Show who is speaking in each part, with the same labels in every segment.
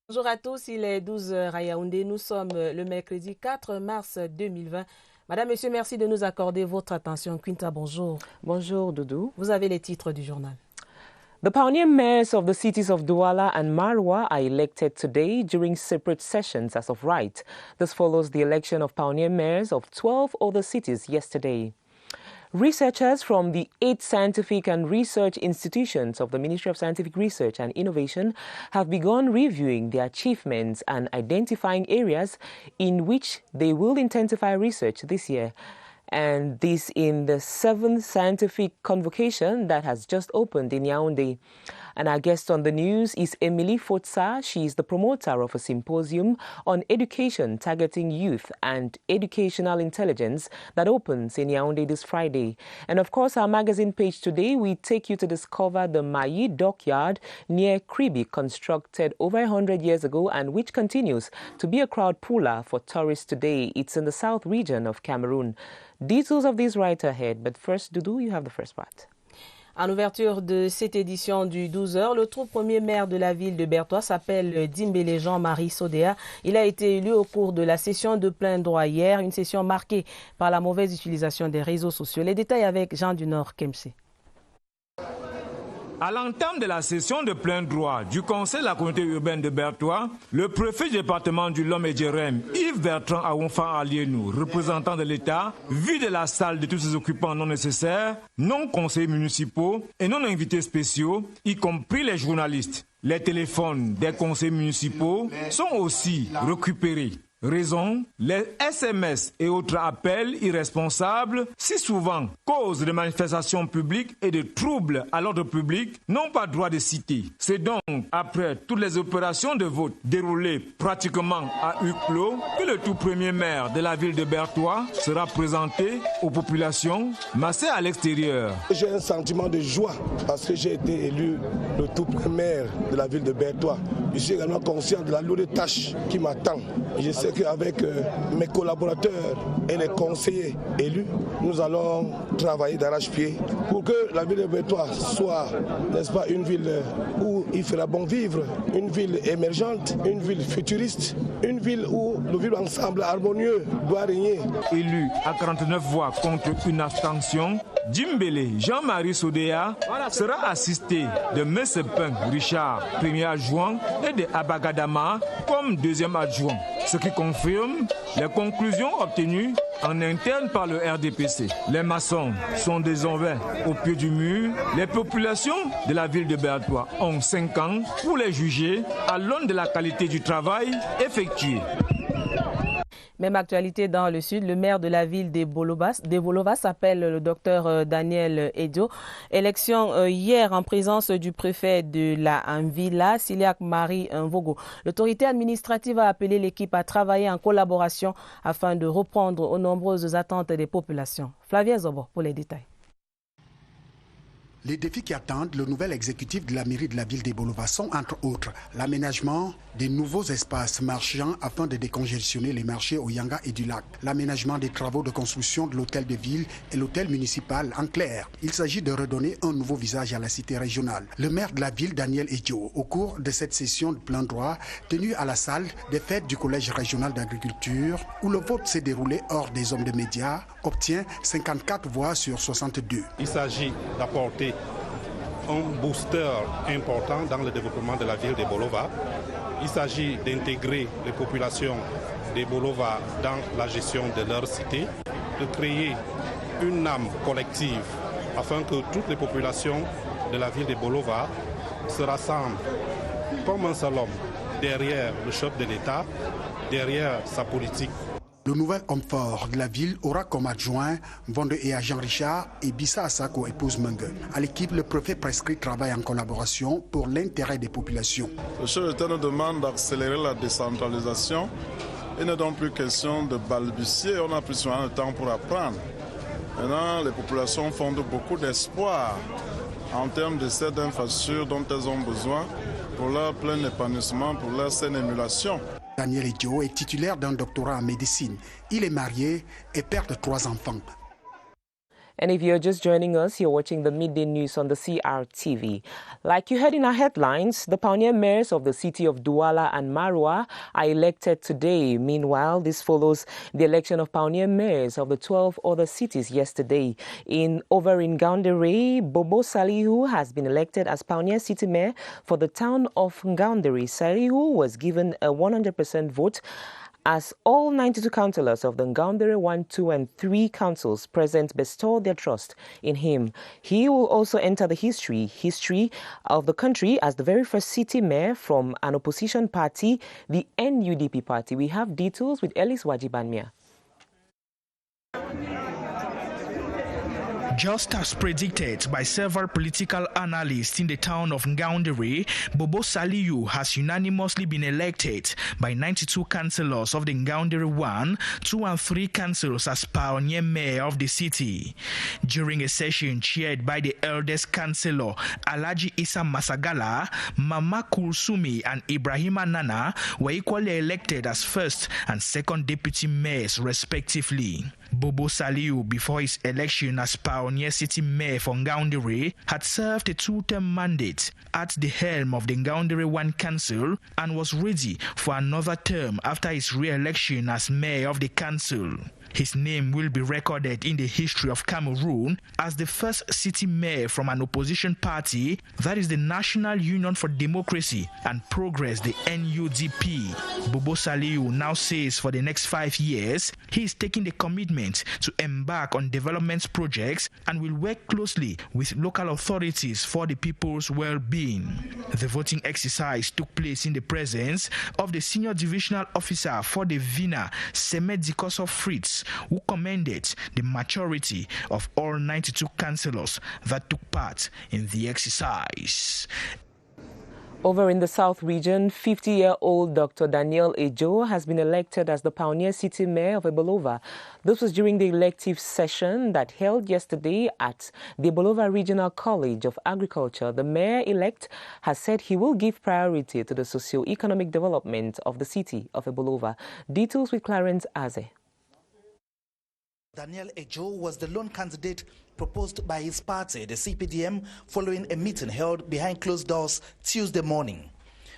Speaker 1: Bonjour à tous, il est 12h à Yaoundé. Nous sommes le mercredi 4 mars 2020. Madame, Monsieur, merci de nous accorder votre attention. Quinta, bonjour.
Speaker 2: Bonjour, Doudou.
Speaker 1: Vous avez les titres du journal.
Speaker 2: The pioneer mayors of the cities of Douala and Marwa are elected today during separate sessions as of right. This follows the election of pioneer mayors of 12 other cities yesterday. Researchers from the 8 scientific and research institutions of the Ministry of Scientific Research and Innovation have begun reviewing their achievements and identifying areas in which they will intensify research this year. And this in the 7th scientific convocation that has just opened in Yaoundé. And our guest on the news is Emily Fotsa. She is the promoter of a symposium on education targeting youth and educational intelligence that opens in Yaoundé this Friday. And of course, our magazine page today, we take you to discover the Mayi dockyard near Kribi, constructed over 100 years ago and which continues to be a crowd puller for tourists today. It's in the south region of Cameroon. Details of this right ahead, but first, Doudou, you have the first part.
Speaker 1: En ouverture de cette édition du 12h, le tout premier maire de la ville de Bertois s'appelle Dimbélé Jean-Marie Sodéa. Il a été élu au cours de la session de plein droit hier, une session marquée par la mauvaise utilisation des réseaux sociaux. Les détails avec Jean du Nord Kemse.
Speaker 3: À l'entame de la session de plein droit du Conseil de la communauté urbaine de Bertois, le préfet du département du Lom et Djerem, Yves Bertrand Aounfa Alienou, représentant de l'État, vide la salle de tous ses occupants non nécessaires, non conseillers municipaux et non invités spéciaux, y compris les journalistes. Les téléphones des conseillers municipaux sont aussi récupérés. Raison, les SMS et autres appels irresponsables, si souvent cause de manifestations publiques et de troubles à l'ordre public, n'ont pas droit de citer. C'est donc après toutes les opérations de vote déroulées pratiquement à huis clos que le tout premier maire de la ville de Bertois sera présenté aux populations massées à l'extérieur.
Speaker 4: J'ai un sentiment de joie parce que j'ai été élu le tout premier maire de la ville de Bertois. Je suis également conscient de la lourde tâche qui m'attend. Je sais qu'avec mes collaborateurs et les conseillers élus, nous allons travailler d'arrache-pied pour que la ville de Bertois soit, n'est-ce pas, une ville où il fera bon vivre, une ville émergente, une ville futuriste, une ville où le vivre ensemble harmonieux doit régner.
Speaker 3: Élu à 49 voix contre une abstention, Dimbélé Jean-Marie Sodéa sera assisté de Messepin Richard, premier adjoint, et de Abagadama comme deuxième adjoint, ce qui confirme les conclusions obtenues en interne par le RDPC. Les maçons sont désormais au pied du mur. Les populations de la ville de Bertois ont 5 ans pour les juger à l'aune de la qualité du travail effectué.
Speaker 1: Même actualité dans le sud, le maire de la ville des Bolovas s'appelle le docteur Daniel Edio. Élection hier en présence du préfet de la Villa, Siliak Marie Vogo. L'autorité administrative a appelé l'équipe à travailler en collaboration afin de reprendre aux nombreuses attentes des populations. Flavien Zobo pour les détails.
Speaker 5: Les défis qui attendent le nouvel exécutif de la mairie de la ville des Bolovas sont entre autres l'aménagement des nouveaux espaces marchands afin de décongestionner les marchés au Yanga et du lac, l'aménagement des travaux de construction de l'hôtel de ville et l'hôtel municipal. En clair, il s'agit de redonner un nouveau visage à la cité régionale. Le maire de la ville, Daniel Edio, au cours de cette session de plein droit tenue à la salle des fêtes du collège régional d'agriculture où le vote s'est déroulé hors des hommes de médias, obtient 54 voix sur 62.
Speaker 6: Il s'agit d'apporter un booster important dans le développement de la ville de Bolova. Il s'agit d'intégrer les populations de Bolova dans la gestion de leur cité, de créer une âme collective afin que toutes les populations de la ville de Bolova se rassemblent comme un seul homme derrière le chef de l'État, derrière sa politique.
Speaker 5: Le nouvel homme fort de la ville aura comme adjoint Vande et Jean Richard et Bissa Asako, épouse Mengue. À l'équipe, le préfet prescrit travaille en collaboration pour l'intérêt des populations.
Speaker 7: Le chef d'État nous demande d'accélérer la décentralisation. Il n'est donc plus question de balbutier, on a plus souvent de temps pour apprendre. Maintenant, les populations fondent beaucoup d'espoir en termes de cette infrastructure dont elles ont besoin pour leur plein épanouissement, pour leur saine émulation.
Speaker 5: Daniel Edjo est titulaire d'un doctorat en médecine. Il est marié et père de 3 enfants.
Speaker 2: And if you're just joining us, you're watching the midday news on the CRTV. Like you heard in our headlines, the pioneer mayors of the city of Douala and Marwa are elected today. Meanwhile, this follows the election of pioneer mayors of the 12 other cities yesterday. Over in Ngaoundéré, Bobo Salihu has been elected as pioneer city mayor for the town of Ngaoundéré. Salihu was given a 100% vote, as all 92 councillors of the Ngaoundéré 1, 2 and 3 councils present bestowed their trust in him. He will also enter the history of the country as the very first city mayor from an opposition party, the NUDP party. We have details with Ellis Wajibanmia.
Speaker 8: Just as predicted by several political analysts in the town of Ngaoundéré, Bobo Salihu has unanimously been elected by 92 councillors of the Ngaoundéré 1, 2 and 3 councils as pioneer mayor of the city. During a session chaired by the eldest councillor, Alhaji Issa Masagala, Mama Kulsumi and Ibrahima Nana were equally elected as first and second deputy mayors respectively. Bobo Salihu, before his election as pioneer city mayor for Ngaoundéré, had served a 2-term mandate at the helm of the Ngaoundéré 1 council and was ready for another term after his re-election as mayor of the council. His name will be recorded in the history of Cameroon as the first city mayor from an opposition party, that is the National Union for Democracy and Progress, the NUDP. Bobo Salihu now says for the next 5 years, he is taking the commitment to embark on development projects and will work closely with local authorities for the people's well-being. The voting exercise took place in the presence of the Senior Divisional Officer for the VINA, Semet Dikoso Fritz, who commended the maturity of all 92 councillors that took part in the exercise.
Speaker 2: Over in the South region, 50-year-old Dr. Daniel Edjo has been elected as the pioneer city mayor of Ebolova. This was during the elective session that held yesterday at the Ebolova Regional College of Agriculture. The mayor-elect has said he will give priority to the socio-economic development of the city of Ebolova. Details with Clarence Aze.
Speaker 9: Daniel Edjo was the lone candidate proposed by his party, the CPDM, following a meeting held behind closed doors Tuesday morning.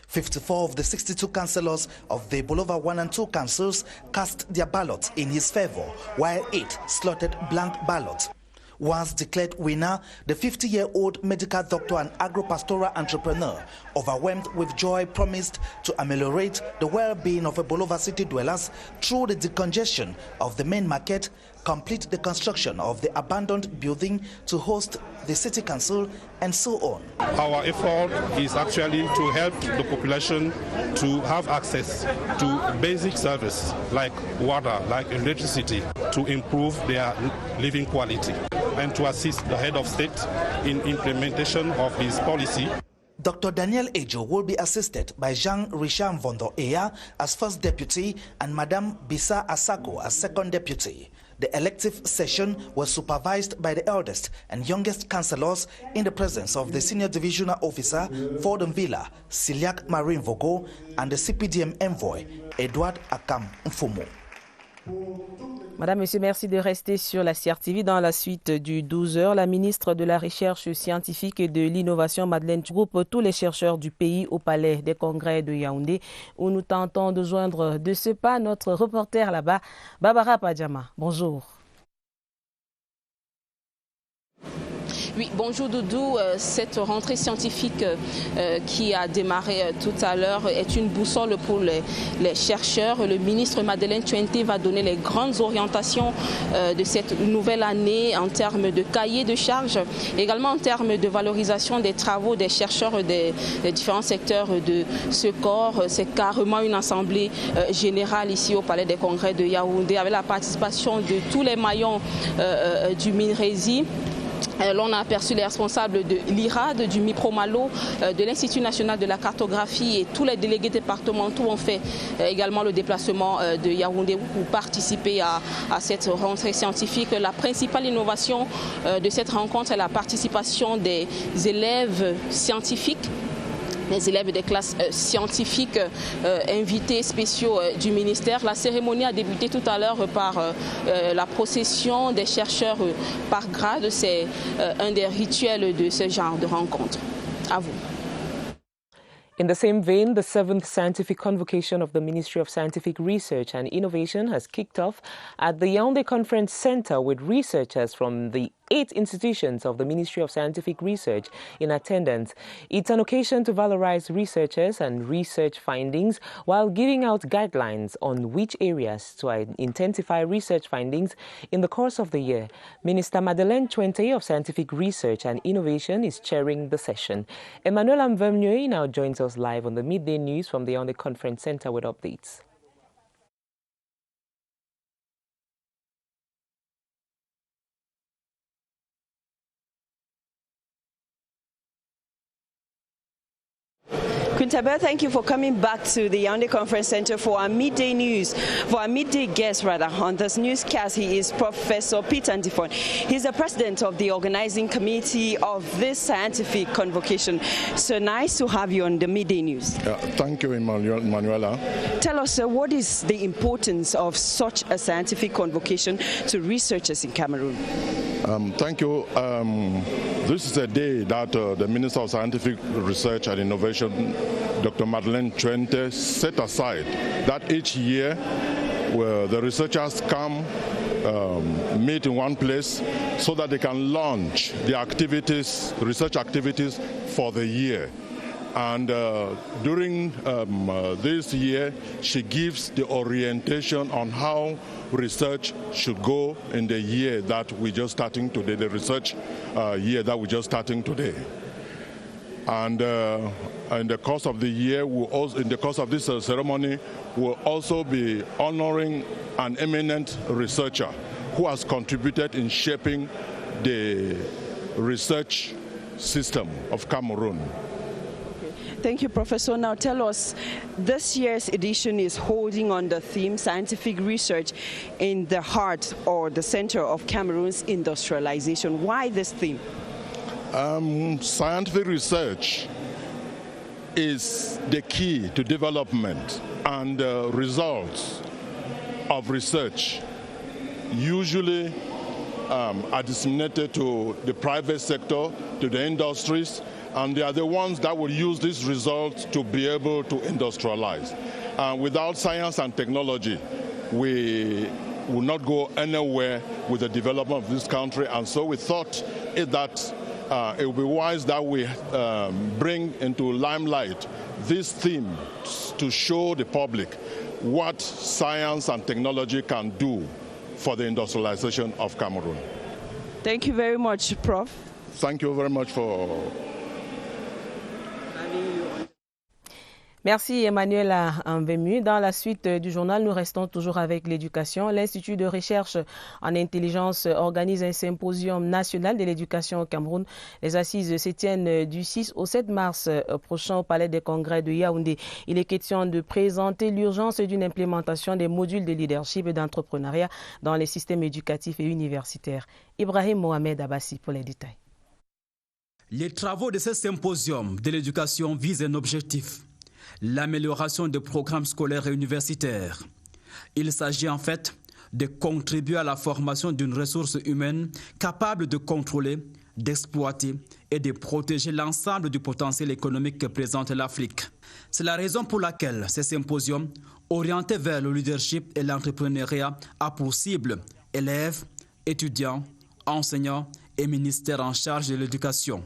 Speaker 9: 54 of the 62 councillors of the Bolova 1 and 2 councils cast their ballots in his favor, while 8 slotted blank ballots. Once declared winner, the 50-year-old medical doctor and agro-pastoral entrepreneur, overwhelmed with joy, promised to ameliorate the well-being of Ebolova city dwellers through the decongestion of the main market, complete the construction of the abandoned building to host the city council, and so on.
Speaker 6: Our effort is actually to help the population to have access to basic service like water, like electricity, to improve their living quality, and to assist the head of state in implementation of his policy.
Speaker 9: Dr. Daniel Edjo will be assisted by Jean-Richard Vondo Eya as first deputy and Madame Bisa Asako as second deputy. The elective session was supervised by the eldest and youngest councillors in the presence of the Senior Divisional Officer for the Villa, Siliak Marine Vogo, and the CPDM envoy, Edouard Akam Mfumo.
Speaker 1: Madame, Monsieur, merci de rester sur la CRTV. Dans la suite du 12h, la ministre de la Recherche scientifique et de l'Innovation, Madeleine, groupe tous les chercheurs du pays au Palais des Congrès de Yaoundé, où nous tentons de joindre de ce pas notre reporter là-bas, Barbara Padjama. Bonjour.
Speaker 10: Oui, bonjour Doudou. Cette rentrée scientifique qui a démarré tout à l'heure est une boussole pour les chercheurs. Le ministre Madeleine Tuente va donner les grandes orientations de cette nouvelle année en termes de cahier de charges, également en termes de valorisation des travaux des chercheurs des différents secteurs de ce corps. C'est carrément une assemblée générale ici au Palais des Congrès de Yaoundé avec la participation de tous les maillons du MINRESI. L'on a aperçu les responsables de l'IRAD, du MIPROMALO, de l'Institut national de la cartographie, et tous les délégués départementaux ont fait également le déplacement de Yaoundé pour participer à cette rentrée scientifique. La principale innovation de cette rencontre est la participation des élèves scientifiques les élèves des classes scientifiques invités spéciaux du ministère. La cérémonie a débuté tout à l'heure par la procession des chercheurs par grade. C'est un des rituels de ce genre de rencontre. À vous.
Speaker 2: In the same vein, the 7th scientific convocation of the Ministry of Scientific Research and Innovation has kicked off at the Yaoundé Conference Center with researchers from the 8 institutions of the Ministry of Scientific Research in attendance. It's an occasion to valorize researchers and research findings while giving out guidelines on which areas to intensify research findings in the course of the year. Minister Madeleine Twente of Scientific Research and Innovation is chairing the session. Emmanuel Amvemnue now joins us live on the midday news from the Yaoundé Conference Center with updates.
Speaker 11: Quintabel, thank you for coming back to the Yaoundé Conference Center for our midday news. For our midday guest, on this newscast, he is Professor Peter Ndifon. He's the president of the organizing committee of this scientific convocation. So nice to have you on the midday news.
Speaker 7: Thank you, Manuela.
Speaker 11: Tell us, what is the importance of such a scientific convocation to researchers in Cameroon?
Speaker 7: Thank you. This is a day that the Minister of Scientific Research and Innovation, Dr. Madeleine Twente, set aside that each year where the researchers come, meet in one place so that they can launch the activities, research activities for the year. And during this year, she gives the orientation on how research should go in the year that we're just starting today, the research year that we're just starting today. And in the course of the year, in the course of this ceremony, we'll also be honoring an eminent researcher who has contributed in shaping the research system of Cameroon.
Speaker 11: Thank you, Professor. Now tell us, this year's edition is holding on the theme scientific research in the heart or the center of Cameroon's industrialization. Why this theme?
Speaker 7: Scientific research is the key to development, and results of research usually are disseminated to the private sector, to the industries, and they are the ones that will use these results to be able to industrialize. Without science and technology, we will not go anywhere with the development of this country, and so we thought that it would be wise that we bring into limelight this theme to show the public what science and technology can do for the industrialization of Cameroon.
Speaker 11: Thank you very much, Prof.
Speaker 7: Thank you very much for...
Speaker 1: Merci Emmanuel Amvemnue. Dans la suite du journal, nous restons toujours avec l'éducation. L'Institut de recherche en intelligence organise un symposium national de l'éducation au Cameroun. Les assises se tiennent du 6 au 7 mars prochain au Palais des Congrès de Yaoundé. Il est question de présenter l'urgence d'une implémentation des modules de leadership et d'entrepreneuriat dans les systèmes éducatifs et universitaires. Ibrahim Mohamed Abbassi pour les détails.
Speaker 12: Les travaux de ce symposium de l'éducation visent un objectif: l'amélioration des programmes scolaires et universitaires. Il s'agit en fait de contribuer à la formation d'une ressource humaine capable de contrôler, d'exploiter et de protéger l'ensemble du potentiel économique que présente l'Afrique. C'est la raison pour laquelle ce symposium, orienté vers le leadership et l'entrepreneuriat, a pour cible élèves, étudiants, enseignants et ministères en charge de l'éducation.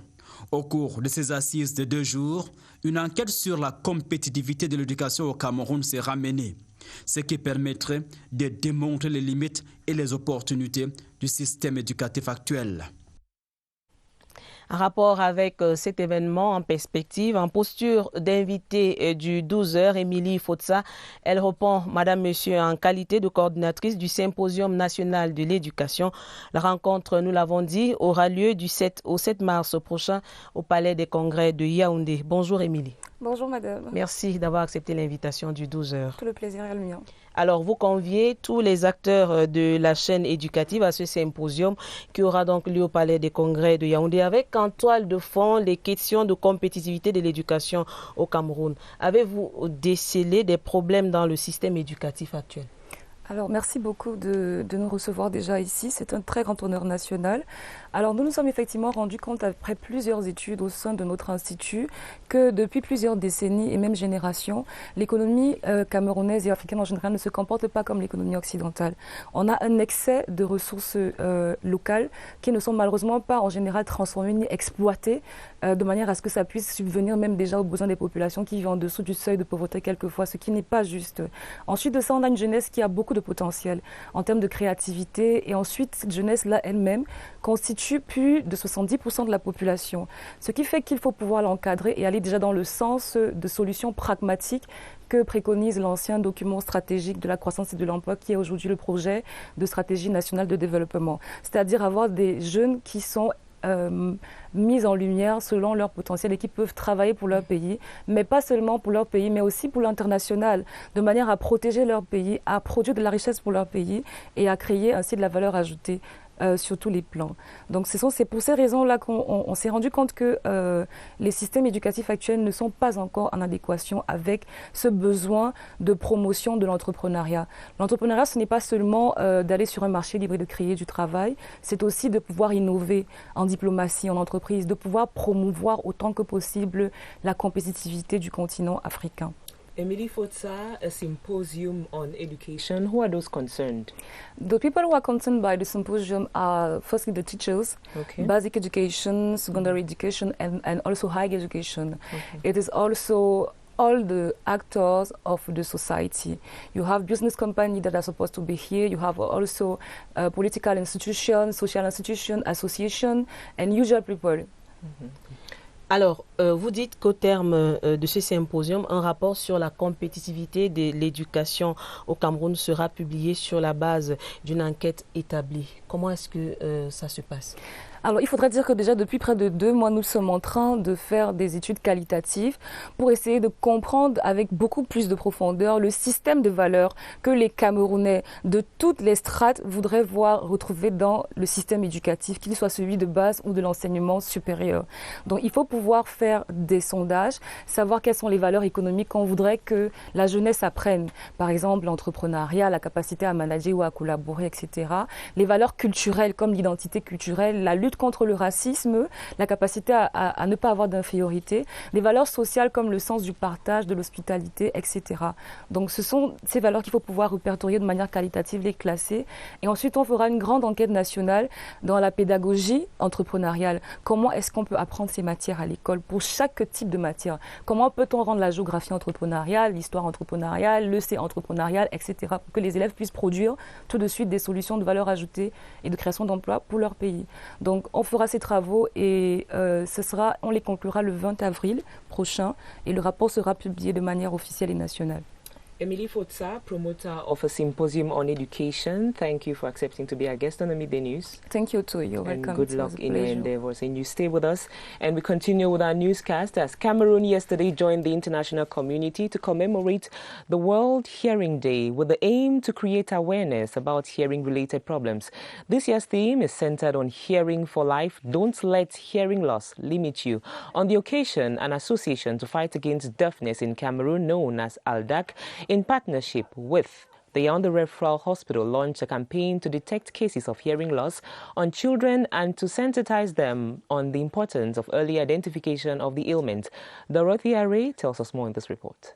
Speaker 12: Au cours de ces assises de 2 jours, une enquête sur la compétitivité de l'éducation au Cameroun sera menée, ce qui permettrait de démontrer les limites et les opportunités du système éducatif actuel.
Speaker 1: En rapport avec cet événement en perspective, en posture d'invité du 12h, Émilie Fotsa, elle répond Madame, Monsieur en qualité de coordinatrice du Symposium national de l'éducation. La rencontre, nous l'avons dit, aura lieu du 7 au 7 mars prochain au Palais des Congrès de Yaoundé. Bonjour Émilie.
Speaker 13: Bonjour madame.
Speaker 1: Merci d'avoir accepté l'invitation du 12h.
Speaker 13: Tout le plaisir est le mien.
Speaker 1: Alors, vous conviez tous les acteurs de la chaîne éducative à ce symposium qui aura donc lieu au Palais des Congrès de Yaoundé avec en toile de fond les questions de compétitivité de l'éducation au Cameroun. Avez-vous décelé des problèmes dans le système éducatif actuel?
Speaker 13: Alors, merci beaucoup de nous recevoir déjà ici. C'est un très grand honneur national. Alors, nous nous sommes effectivement rendus compte, après plusieurs études au sein de notre institut, que depuis plusieurs décennies et même générations, l'économie camerounaise et africaine en général ne se comporte pas comme l'économie occidentale. On a un excès de ressources locales qui ne sont malheureusement pas en général transformées ni exploitées de manière à ce que ça puisse subvenir même déjà aux besoins des populations qui vivent en dessous du seuil de pauvreté quelquefois, ce qui n'est pas juste. Ensuite de ça, on a une jeunesse qui a beaucoup de potentiel en termes de créativité et ensuite cette jeunesse-là elle-même constitue plus de 70% de la population. Ce qui fait qu'il faut pouvoir l'encadrer et aller déjà dans le sens de solutions pragmatiques que préconise l'ancien document stratégique de la croissance et de l'emploi qui est aujourd'hui le projet de stratégie nationale de développement. C'est-à-dire avoir des jeunes qui sont mises en lumière selon leur potentiel et qui peuvent travailler pour leur pays, mais pas seulement pour leur pays, mais aussi pour l'international, de manière à protéger leur pays, à produire de la richesse pour leur pays et à créer ainsi de la valeur ajoutée sur tous les plans. Donc c'est pour ces raisons-là qu'on s'est rendu compte que les systèmes éducatifs actuels ne sont pas encore en adéquation avec ce besoin de promotion de l'entrepreneuriat. L'entrepreneuriat, ce n'est pas seulement d'aller sur un marché libre et de créer du travail, c'est aussi de pouvoir innover en diplomatie, en entreprise, de pouvoir promouvoir autant que possible la compétitivité du continent africain.
Speaker 2: Emily Fotsa, a symposium on education. Who are those concerned?
Speaker 13: The people who are concerned by the symposium are firstly the teachers, basic education, secondary education, and also higher education. It is also all the actors of the society. You have business companies that are supposed to be here. You have also political institutions, social institutions, associations, and usual people.
Speaker 1: Alors, vous dites qu'au terme de ce symposium, un rapport sur la compétitivité de l'éducation au Cameroun sera publié sur la base d'une enquête établie. Comment est-ce que ça se passe ?
Speaker 13: Alors, il faudrait dire que déjà depuis près de 2 mois, nous sommes en train de faire des études qualitatives pour essayer de comprendre avec beaucoup plus de profondeur le système de valeurs que les Camerounais de toutes les strates voudraient voir retrouver dans le système éducatif, qu'il soit celui de base ou de l'enseignement supérieur. Donc, il faut pouvoir faire des sondages, savoir quelles sont les valeurs économiques qu'on voudrait que la jeunesse apprenne. Par exemple, l'entrepreneuriat, la capacité à manager ou à collaborer, etc. Les valeurs culturelles comme l'identité culturelle, la lutte contre le racisme, la capacité à ne pas avoir d'infériorité, des valeurs sociales comme le sens du partage, de l'hospitalité, etc. Donc ce sont ces valeurs qu'il faut pouvoir répertorier de manière qualitative, les classer. Et ensuite, on fera une grande enquête nationale dans la pédagogie entrepreneuriale. Comment est-ce qu'on peut apprendre ces matières à l'école pour chaque type de matière? Comment peut-on rendre la géographie entrepreneuriale, l'histoire entrepreneuriale, le C entrepreneurial, etc. pour que les élèves puissent produire tout de suite des solutions de valeur ajoutée et de création d'emplois pour leur pays. Donc, on fera ces travaux et on les conclura le 20 avril prochain et le rapport sera publié de manière officielle et nationale.
Speaker 2: Emily Fotsa, promoter of a symposium on education, thank you for accepting to be our guest on the Midday News.
Speaker 13: Thank you too. You're welcome.
Speaker 2: And good luck in your endeavors. And you stay with us. And we continue with our newscast as Cameroon yesterday joined the international community to commemorate the World Hearing Day with the aim to create awareness about hearing-related problems. This year's theme is centered on hearing for life. Don't let hearing loss limit you. On the occasion, an association to fight against deafness in Cameroon known as ALDAC, in partnership with the Yaoundé Referral Hospital, launched a campaign to detect cases of hearing loss on children and to sensitize them on the importance of early identification of the ailment. Dorothy Array tells us more in this report.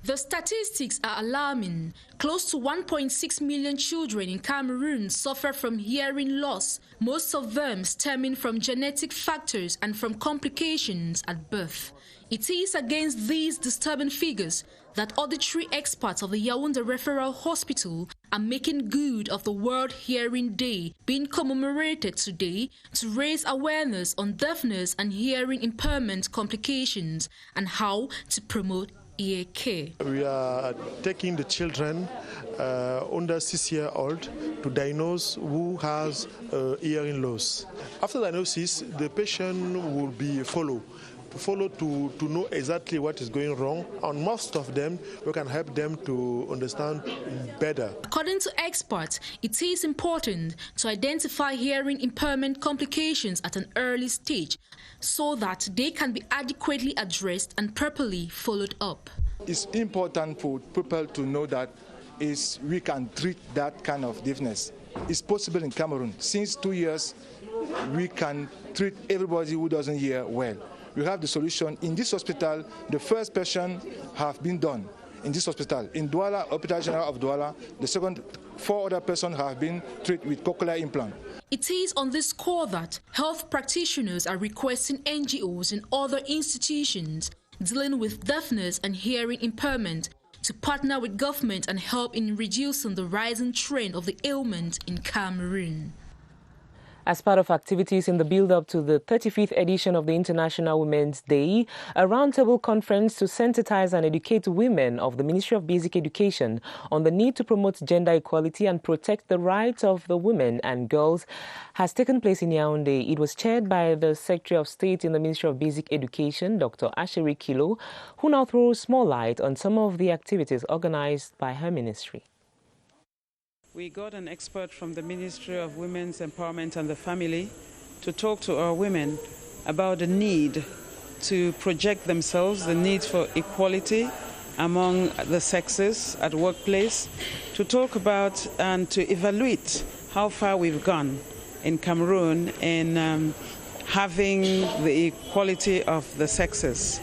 Speaker 14: The statistics are alarming. Close to 1.6 million children in Cameroon suffer from hearing loss, most of them stemming from genetic factors and from complications at birth. It is against these disturbing figures that auditory experts of the Yaoundé Referral Hospital are making good of the World Hearing Day being commemorated today to raise awareness on deafness and hearing impairment complications and how to promote ear care.
Speaker 15: We are taking the children under 6-year-old to diagnose who has hearing loss. After diagnosis, the patient will be followed follow to know exactly what is going wrong. On most of them, we can help them to understand better.
Speaker 14: According to experts, it is important to identify hearing impairment complications at an early stage so that they can be adequately addressed and properly followed up.
Speaker 16: It's important for people to know that we can treat that kind of deafness. It's possible in Cameroon. Since 2 years, we can treat everybody who doesn't hear well. We have the solution. In this hospital, the first patient have been done in this hospital. In Douala, Hospital General of Douala, the second 4 other persons have been treated with cochlear implant.
Speaker 14: It is on this score that health practitioners are requesting NGOs and other institutions dealing with deafness and hearing impairment to partner with government and help in reducing the rising trend of the ailment in Cameroon.
Speaker 2: As part of activities in the build-up to the 35th edition of the International Women's Day, a roundtable conference to sensitize and educate women of the Ministry of Basic Education on the need to promote gender equality and protect the rights of the women and girls has taken place in Yaoundé. It was chaired by the Secretary of State in the Ministry of Basic Education, Dr. Asheri Kilo, who now throws more light on some of the activities organized by her ministry.
Speaker 17: We got an expert from the Ministry of Women's Empowerment and the Family to talk to our women about the need to project themselves, the need for equality among the sexes at workplace, to talk about and to evaluate how far we've gone in Cameroon in having the equality of the sexes.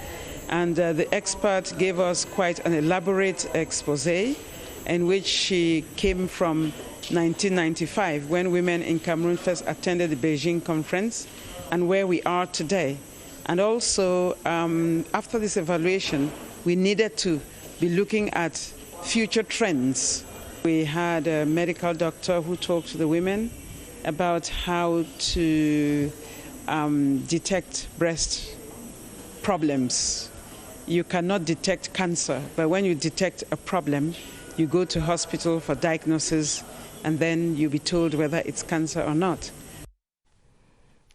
Speaker 17: And the expert gave us quite an elaborate expose in which she came from 1995, when women in Cameroon first attended the Beijing conference, and where we are today. And also, after this evaluation, we needed to be looking at future trends. We had a medical doctor who talked to the women about how to detect breast problems. You cannot detect cancer, but when you detect a problem, you go to hospital for diagnosis and then you'll be told whether it's cancer or not.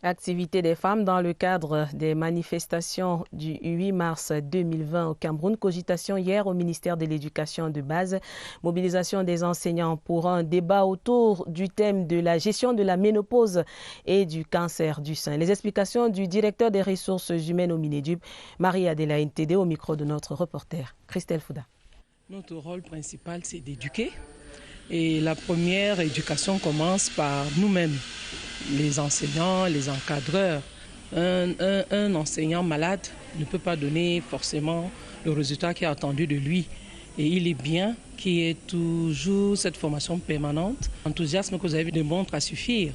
Speaker 1: Activité des femmes dans le cadre des manifestations du 8 mars 2020 au Cameroun. Cogitation hier au ministère de l'Éducation de base. Mobilisation des enseignants pour un débat autour du thème de la gestion de la ménopause et du cancer du sein. Les explications du directeur des ressources humaines au Minéduc, Marie-Adélaïde Tédé, au micro de notre reporter Christelle Fouda.
Speaker 18: Notre rôle principal, c'est d'éduquer. Et la première éducation commence par nous-mêmes, les enseignants, les encadreurs. Un enseignant malade ne peut pas donner forcément le résultat qui est attendu de lui. Et il est bien qu'il y ait toujours cette formation permanente. L'enthousiasme que vous avez démontre à suffire.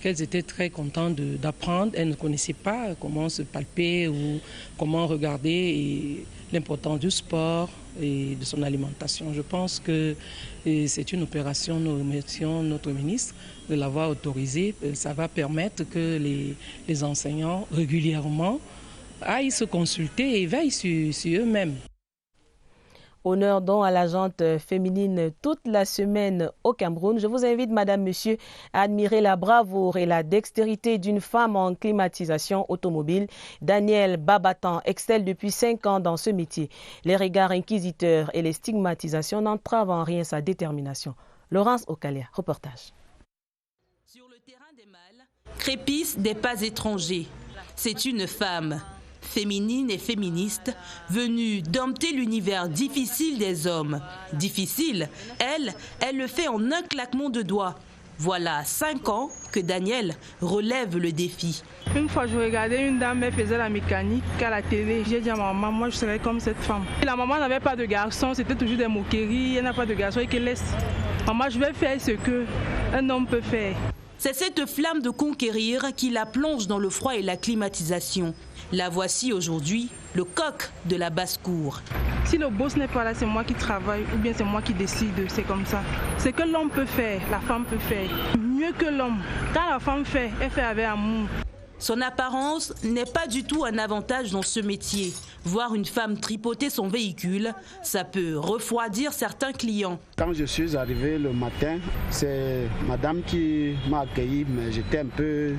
Speaker 18: Qu'elles étaient très contentes d'apprendre. Elles ne connaissaient pas comment se palper ou comment regarder l'importance du sport et de son alimentation. Je pense que c'est une opération, nous remercions notre ministre de l'avoir autorisée. Ça va permettre que les enseignants régulièrement aillent se consulter et veillent sur eux-mêmes.
Speaker 1: Honneur donc à la jante féminine toute la semaine au Cameroun. Je vous invite, madame, monsieur, à admirer la bravoure et la dextérité d'une femme en climatisation automobile. Danielle Babatan excelle depuis 5 ans dans ce métier. Les regards inquisiteurs et les stigmatisations n'entravent en rien sa détermination. Laurence Okalia, reportage.
Speaker 19: Sur le terrain des mâles, crépissent des pas étrangers. C'est une femme. Féminine et féministe, venue dompter l'univers difficile des hommes. Difficile, elle le fait en un claquement de doigts. Voilà 5 ans que Danielle relève le défi.
Speaker 20: Une fois, je regardais une dame, elle faisait la mécanique à la télé. J'ai dit à ma maman, moi je serais comme cette femme. Et la maman n'avait pas de garçon, c'était toujours des moqueries, elle n'a pas de garçon et qu'elle laisse. Maman, je vais faire ce qu'un homme peut faire.
Speaker 19: C'est cette flamme de conquérir qui la plonge dans le froid et la climatisation. La voici aujourd'hui, le coq de la basse-cour.
Speaker 20: Si le boss n'est pas là, c'est moi qui travaille ou bien c'est moi qui décide, c'est comme ça. Ce que l'homme peut faire, la femme peut faire. Mieux que l'homme. Quand la femme fait, elle fait avec amour.
Speaker 19: Son apparence n'est pas du tout un avantage dans ce métier. Voir une femme tripoter son véhicule, ça peut refroidir certains clients.
Speaker 21: Quand je suis arrivé le matin, c'est madame qui m'a accueilli, mais j'étais un peu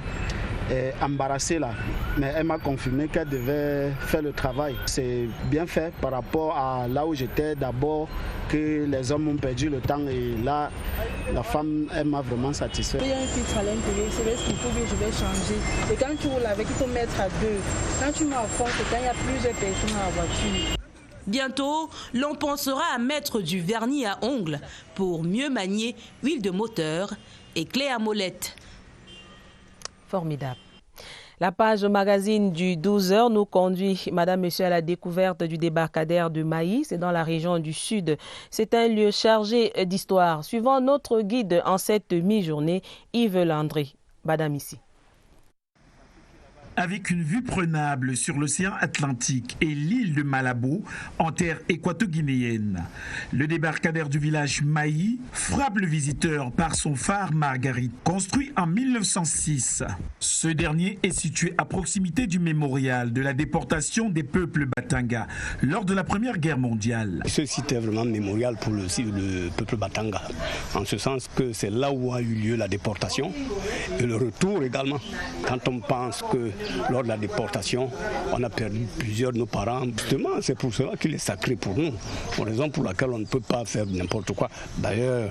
Speaker 21: embarrassée là. Mais elle m'a confirmé qu'elle devait faire le travail. C'est bien fait par rapport à là où j'étais d'abord, que les hommes ont perdu le temps et là, la femme, elle m'a vraiment satisfait.
Speaker 20: Il y a un filtre à l'intérieur, c'est ce qu'il faut que je vais changer. Et quand tu roules avec, il faut mettre à deux. Quand tu mets à fond, c'est quand il y a plusieurs personnes dans la voiture.
Speaker 19: Bientôt, l'on pensera à mettre du vernis à ongles pour mieux manier huile de moteur et clé à molette.
Speaker 1: Formidable. La page magazine du 12h nous conduit, madame, monsieur, à la découverte du débarcadère de Maï. C'est dans la région du Sud. C'est un lieu chargé d'histoire. Suivant notre guide en cette mi-journée, Yves Landry. Madame ici.
Speaker 22: Avec une vue prenable sur l'océan Atlantique et l'île de Malabo, en terre équato-guinéenne. Le débarcadère du village Maï frappe le visiteur par son phare Marguerite, construit en 1906. Ce dernier est situé à proximité du mémorial de la déportation des peuples Batanga lors de la Première Guerre mondiale.
Speaker 23: Ce site est vraiment mémorial pour le peuple Batanga, en ce sens que c'est là où a eu lieu la déportation et le retour également. Quand on pense que lors de la déportation, on a perdu plusieurs de nos parents. Justement, c'est pour cela qu'il est sacré pour nous. Raison pour laquelle on ne peut pas faire n'importe quoi. D'ailleurs,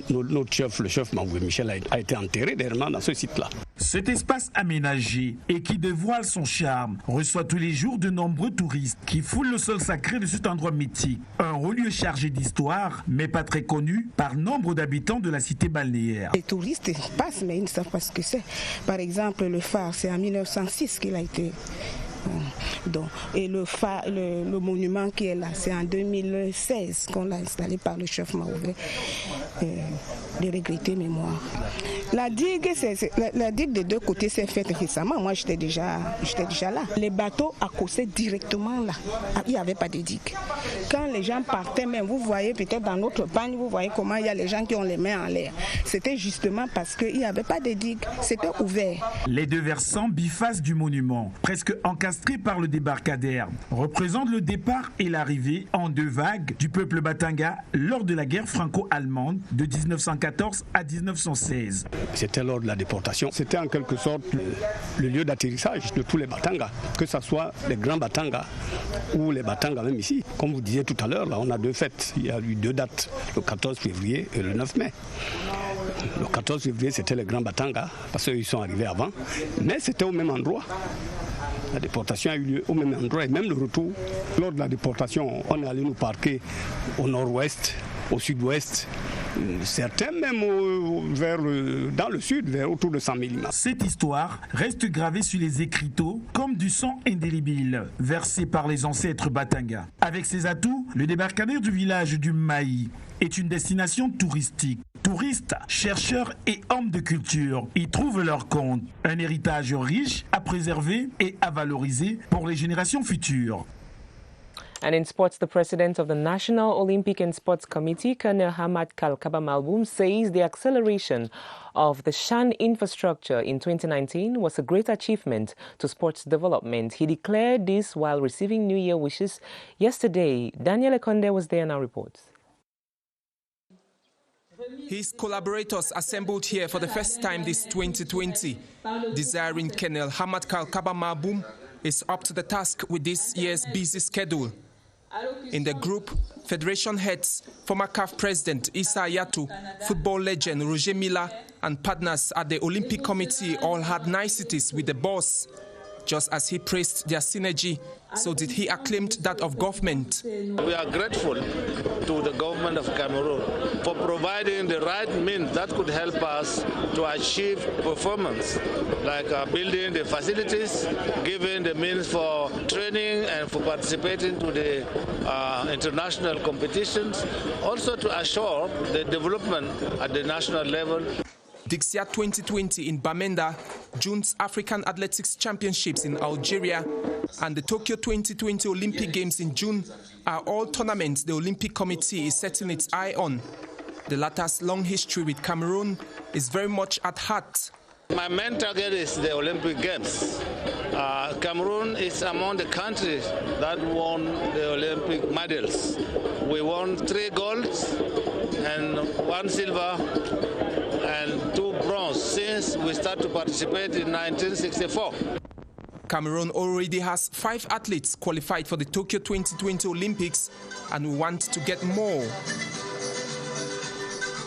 Speaker 23: notre chef, le chef Mangoué Michel, a été enterré dernièrement dans ce site-là.
Speaker 22: Cet espace aménagé et qui dévoile son charme reçoit tous les jours de nombreux touristes qui foulent le sol sacré de cet endroit mythique. Un haut lieu chargé d'histoire, mais pas très connu par nombre d'habitants de la cité balnéaire.
Speaker 24: Les touristes passent, mais ils ne savent pas ce que c'est. Par exemple, le phare, c'est en 1906 qu'il a été. Et le monument qui est là, c'est en 2016 qu'on l'a installé par le chef Maouvé, de regretter mémoire. La digue des deux côtés s'est faite récemment. Moi, j'étais déjà là. Les bateaux accossaient directement là. Il n'y avait pas de digue. Quand les gens partaient, même vous voyez peut-être dans notre panne, vous voyez comment il y a les gens qui ont les mains en l'air. C'était justement parce qu'il n'y avait pas de digue. C'était ouvert.
Speaker 22: Les deux versants bifaces du monument, presque encastrés par le débarcadère, représentent le départ et l'arrivée en deux vagues du peuple Batanga lors de la guerre franco-allemande de 1914 à 1916.
Speaker 23: C'était lors de la déportation. C'était en quelque sorte le lieu d'atterrissage de tous les Batanga, que ce soit les grands Batanga ou les Batanga même ici. Comme vous disiez tout à l'heure, là on a deux fêtes. Il y a eu deux dates, le 14 février et le 9 mai. Le 14 février, c'était les grands Batanga, parce qu'ils sont arrivés avant, mais c'était au même endroit. La déportation a eu lieu au même endroit et même le retour. Lors de la déportation, on est allé nous parquer au nord-ouest, au sud-ouest, certains même dans le sud, vers autour de 100 000 images.
Speaker 22: Cette histoire reste gravée sur les écriteaux comme du sang indélébile versé par les ancêtres Batanga. Avec ses atouts, le débarcadère du village du Maï est une destination touristique. Touristes, chercheurs et hommes de culture y trouvent leur compte. Un héritage riche à préserver et à valoriser pour les générations futures.
Speaker 2: And in sports, the president of the National Olympic and Sports Committee, Colonel Hamad Kalkaba Malboum, says the acceleration of the Shan infrastructure in 2019 was a great achievement to sports development. He declared this while receiving New Year wishes yesterday. Daniel Ekonde was there and our reports.
Speaker 25: His collaborators assembled here for the first time this 2020. Desiring Colonel Hamad Kalkaba Malboum is up to the task with this year's busy schedule. In the group, federation heads, former CAF president Issa Ayatou, football legend Roger Mila, and partners at the Olympic Committee all had niceties with the boss. Just as he praised their synergy, so did he acclaim that of government.
Speaker 26: We are grateful to the government of Cameroon for providing the right means that could help us to achieve performance, like building the facilities, giving the means for training and for participating to the international competitions, also to assure the development at the national level.
Speaker 25: Dixia 2020 in Bamenda, June's African Athletics Championships in Algeria, and the Tokyo 2020 Olympic Games in June are all tournaments the Olympic Committee is setting its eye on. The latter's long history with Cameroon is very much at heart.
Speaker 26: My main target is the Olympic Games. Cameroon is among the countries that won the Olympic medals. We won 3 golds and 1 silver and 2 bronze since we started to participate in 1964.
Speaker 25: Cameroon already has 5 athletes qualified for the Tokyo 2020 Olympics and we want to get more.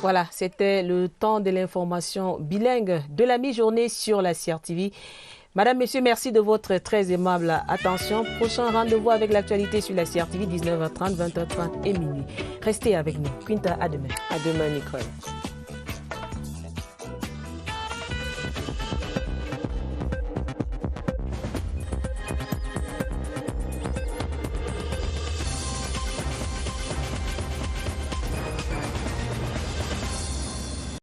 Speaker 1: Voilà, c'était le temps de l'information bilingue de la mi-journée sur la CRTV. Madame, Messieurs, merci de votre très aimable attention. Prochain rendez-vous avec l'actualité sur la CRTV, 19h30, 20h30 et minuit. Restez avec nous. Quinta, à demain.
Speaker 2: À demain, Nicole.